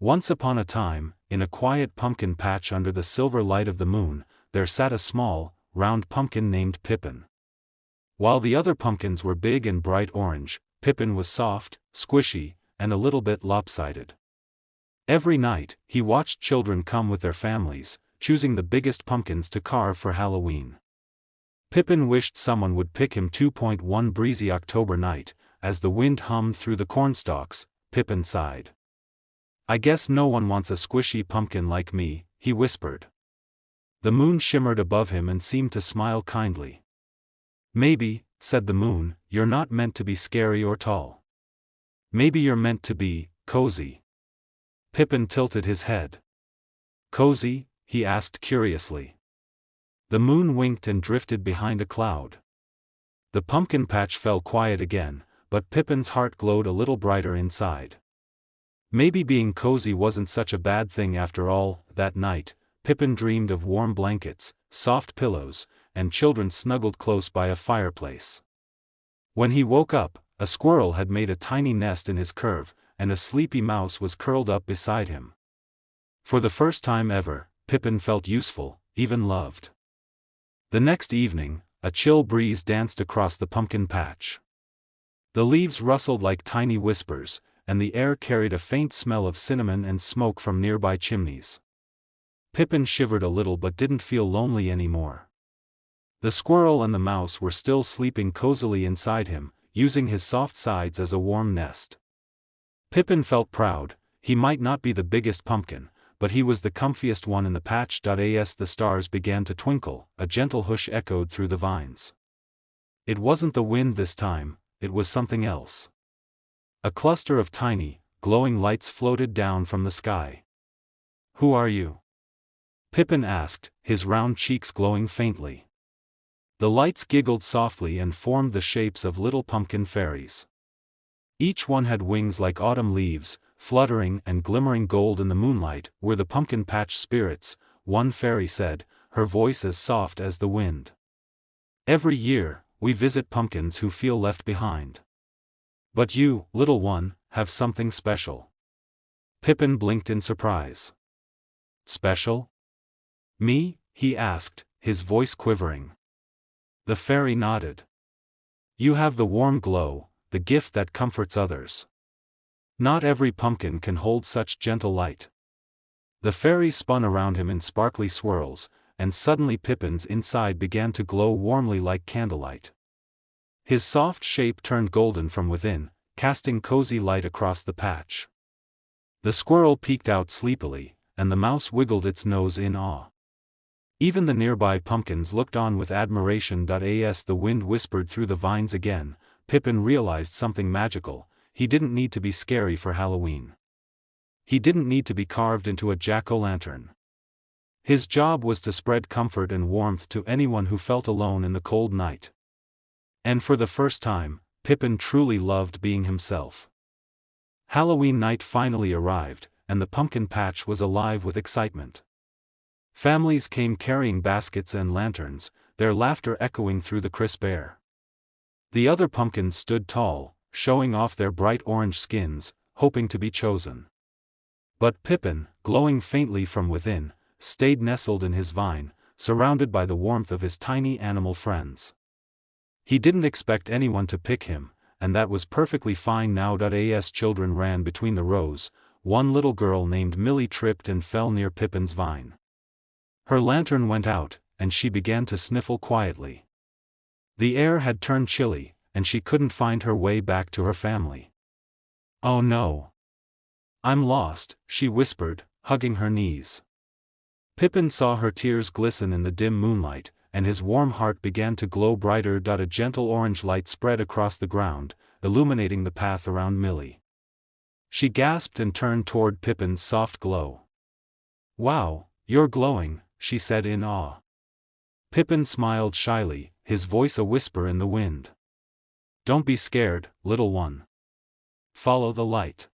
Once upon a time, in a quiet pumpkin patch under the silver light of the moon, there sat a small, round pumpkin named Pippin. While the other pumpkins were big and bright orange, Pippin was soft, squishy, and a little bit lopsided. Every night, he watched children come with their families, choosing the biggest pumpkins to carve for Halloween. Pippin wished someone would pick him. 1 breezy October night, as the wind hummed through the cornstalks, Pippin sighed. "I guess no one wants a squishy pumpkin like me," he whispered. The moon shimmered above him and seemed to smile kindly. "Maybe," said the moon, "you're not meant to be scary or tall. Maybe you're meant to be cozy." Pippin tilted his head. "Cozy?" he asked curiously. The moon winked and drifted behind a cloud. The pumpkin patch fell quiet again, but Pippin's heart glowed a little brighter inside. Maybe being cozy wasn't such a bad thing after all. That night, Pippin dreamed of warm blankets, soft pillows, and children snuggled close by a fireplace. When he woke up, a squirrel had made a tiny nest in his curve, and a sleepy mouse was curled up beside him. For the first time ever, Pippin felt useful, even loved. The next evening, a chill breeze danced across the pumpkin patch. The leaves rustled like tiny whispers, and the air carried a faint smell of cinnamon and smoke from nearby chimneys. Pippin shivered a little but didn't feel lonely anymore. The squirrel and the mouse were still sleeping cozily inside him, using his soft sides as a warm nest. Pippin felt proud. He might not be the biggest pumpkin, but he was the comfiest one in the patch. As the stars began to twinkle, a gentle hush echoed through the vines. It wasn't the wind this time, it was something else. A cluster of tiny, glowing lights floated down from the sky. "Who are you?" Pippin asked, his round cheeks glowing faintly. The lights giggled softly and formed the shapes of little pumpkin fairies. Each one had wings like autumn leaves, fluttering and glimmering gold in the moonlight. "We're the pumpkin patch spirits," one fairy said, her voice as soft as the wind. "Every year, we visit pumpkins who feel left behind. But you, little one, have something special." Pippin blinked in surprise. "Special? Me?" he asked, his voice quivering. The fairy nodded. "You have the warm glow, the gift that comforts others. Not every pumpkin can hold such gentle light." The fairy spun around him in sparkly swirls, and suddenly Pippin's inside began to glow warmly like candlelight. His soft shape turned golden from within, casting cozy light across the patch. The squirrel peeked out sleepily, and the mouse wiggled its nose in awe. Even the nearby pumpkins looked on with admiration. As the wind whispered through the vines again, Pippin realized something magical. He didn't need to be scary for Halloween. He didn't need to be carved into a jack-o'-lantern. His job was to spread comfort and warmth to anyone who felt alone in the cold night. And for the first time, Pippin truly loved being himself. Halloween night finally arrived, and the pumpkin patch was alive with excitement. Families came carrying baskets and lanterns, their laughter echoing through the crisp air. The other pumpkins stood tall, showing off their bright orange skins, hoping to be chosen. But Pippin, glowing faintly from within, stayed nestled in his vine, surrounded by the warmth of his tiny animal friends. He didn't expect anyone to pick him, and that was perfectly fine now. As children ran between the rows, one little girl named Millie tripped and fell near Pippin's vine. Her lantern went out, and she began to sniffle quietly. The air had turned chilly, and she couldn't find her way back to her family. "Oh no! I'm lost," she whispered, hugging her knees. Pippin saw her tears glisten in the dim moonlight, and his warm heart began to glow brighter. A gentle orange light spread across the ground, illuminating the path around Millie. She gasped and turned toward Pippin's soft glow. "Wow, you're glowing," she said in awe. Pippin smiled shyly, his voice a whisper in the wind. "Don't be scared, little one. Follow the light."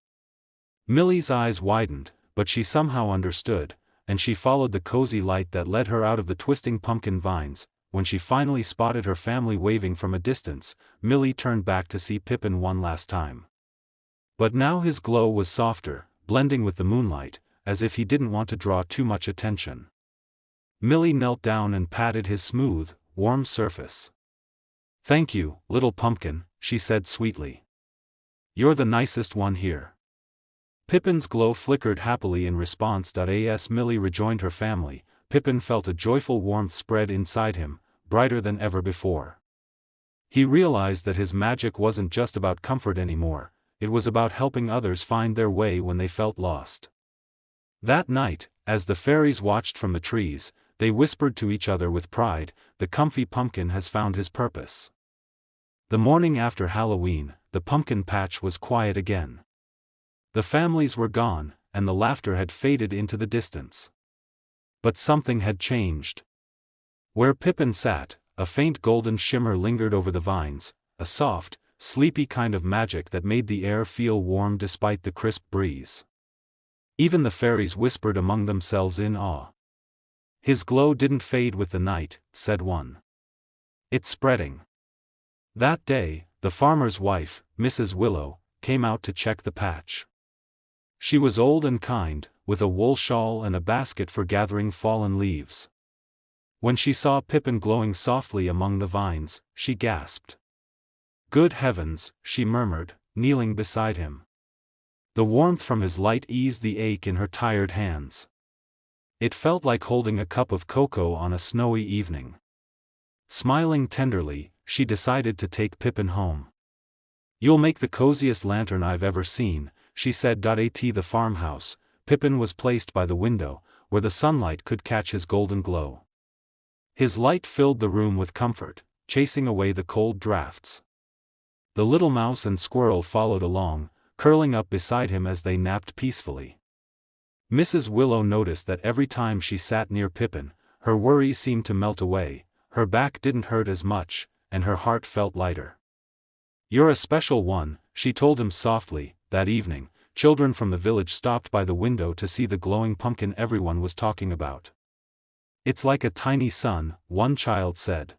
Millie's eyes widened, but she somehow understood, and she followed the cozy light that led her out of the twisting pumpkin vines. When she finally spotted her family waving from a distance, Millie turned back to see Pippin one last time. But now his glow was softer, blending with the moonlight, as if he didn't want to draw too much attention. Millie knelt down and patted his smooth, warm surface. "Thank you, little pumpkin," she said sweetly. "You're the nicest one here." Pippin's glow flickered happily in response. As Millie rejoined her family, Pippin felt a joyful warmth spread inside him, brighter than ever before. He realized that his magic wasn't just about comfort anymore, it was about helping others find their way when they felt lost. That night, as the fairies watched from the trees, they whispered to each other with pride, "The comfy pumpkin has found his purpose." The morning after Halloween, the pumpkin patch was quiet again. The families were gone, and the laughter had faded into the distance. But something had changed. Where Pippin sat, a faint golden shimmer lingered over the vines, a soft, sleepy kind of magic that made the air feel warm despite the crisp breeze. Even the fairies whispered among themselves in awe. "His glow didn't fade with the night," said one. "It's spreading." That day, the farmer's wife, Mrs. Willow, came out to check the patch. She was old and kind, with a wool shawl and a basket for gathering fallen leaves. When she saw Pippin glowing softly among the vines, she gasped. "Good heavens," she murmured, kneeling beside him. The warmth from his light eased the ache in her tired hands. It felt like holding a cup of cocoa on a snowy evening. Smiling tenderly, she decided to take Pippin home. "You'll make the coziest lantern I've ever seen," she said. At the farmhouse, Pippin was placed by the window, where the sunlight could catch his golden glow. His light filled the room with comfort, chasing away the cold drafts. The little mouse and squirrel followed along, curling up beside him as they napped peacefully. Mrs. Willow noticed that every time she sat near Pippin, her worries seemed to melt away, her back didn't hurt as much, and her heart felt lighter. "You're a special one," she told him softly. That evening, children from the village stopped by the window to see the glowing pumpkin everyone was talking about. "It's like a tiny sun," one child said.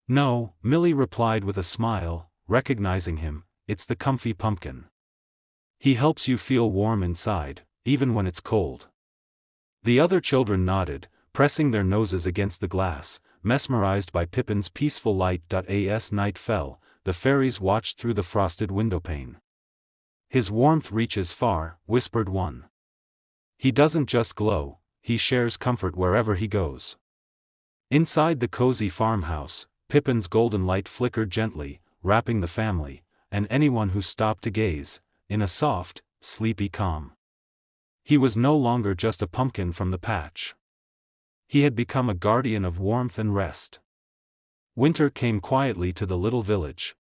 "No," Millie replied with a smile, recognizing him, "it's the comfy pumpkin. He helps you feel warm inside, even when it's cold." The other children nodded, pressing their noses against the glass, mesmerized by Pippin's peaceful light. As night fell, the fairies watched through the frosted windowpane. "His warmth reaches far," whispered one. "He doesn't just glow, he shares comfort wherever he goes." Inside the cozy farmhouse, Pippin's golden light flickered gently, wrapping the family, and anyone who stopped to gaze, in a soft, sleepy calm. He was no longer just a pumpkin from the patch. He had become a guardian of warmth and rest. Winter came quietly to the little village.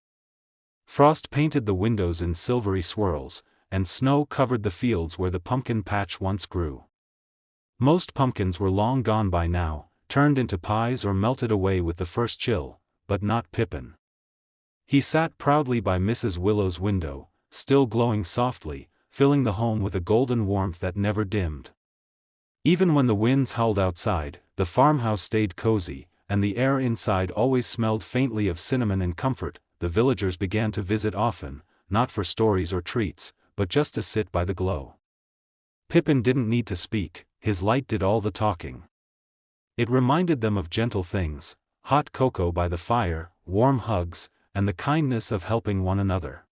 Frost painted the windows in silvery swirls, and snow covered the fields where the pumpkin patch once grew. Most pumpkins were long gone by now, turned into pies or melted away with the first chill, but not Pippin. He sat proudly by Mrs. Willow's window, still glowing softly, filling the home with a golden warmth that never dimmed. Even when the winds howled outside, the farmhouse stayed cozy, and the air inside always smelled faintly of cinnamon and comfort. The villagers began to visit often, not for stories or treats, but just to sit by the glow. Pippin didn't need to speak, his light did all the talking. It reminded them of gentle things, hot cocoa by the fire, warm hugs, and the kindness of helping one another.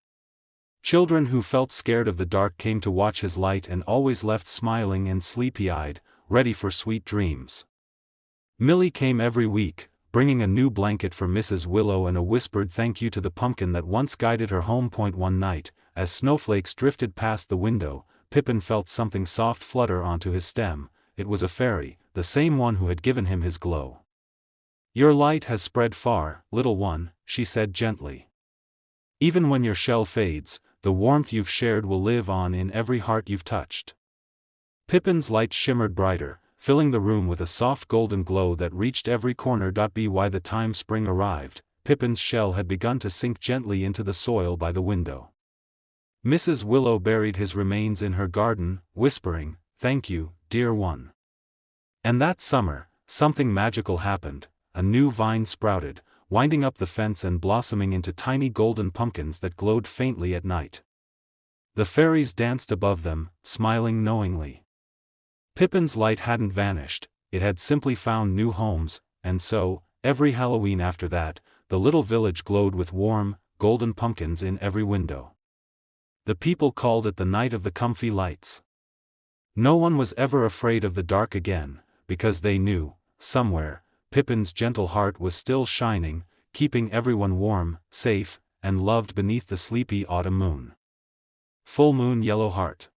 Children who felt scared of the dark came to watch his light and always left smiling and sleepy-eyed, ready for sweet dreams. Millie came every week, bringing a new blanket for Mrs. Willow and a whispered thank you to the pumpkin that once guided her home. One night, as snowflakes drifted past the window, Pippin felt something soft flutter onto his stem. It was a fairy, the same one who had given him his glow. "Your light has spread far, little one," she said gently. "Even when your shell fades, the warmth you've shared will live on in every heart you've touched." Pippin's light shimmered brighter, filling the room with a soft golden glow that reached every corner. By the time spring arrived, Pippin's shell had begun to sink gently into the soil by the window. Mrs. Willow buried his remains in her garden, whispering, "Thank you, dear one." And that summer, something magical happened. A new vine sprouted, winding up the fence and blossoming into tiny golden pumpkins that glowed faintly at night. The fairies danced above them, smiling knowingly. Pippin's light hadn't vanished, it had simply found new homes, and so, every Halloween after that, the little village glowed with warm, golden pumpkins in every window. The people called it the Night of the Comfy Lights. No one was ever afraid of the dark again, because they knew, somewhere, Pippin's gentle heart was still shining, keeping everyone warm, safe, and loved beneath the sleepy autumn moon. Full Moon Yellow Heart.